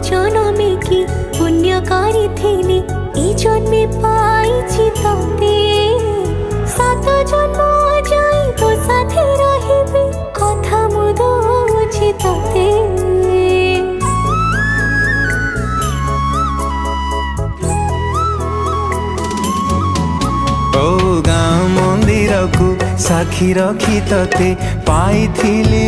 জনমে কি পুণ্য করিথিলি এই জন্মে পাইছি তোতে। সাত জন্ম যাই তো সাথে রহিবি কথা মু দউছি তোতে। ओ गाँ मंदिर को साखी रखी तते पाइथिली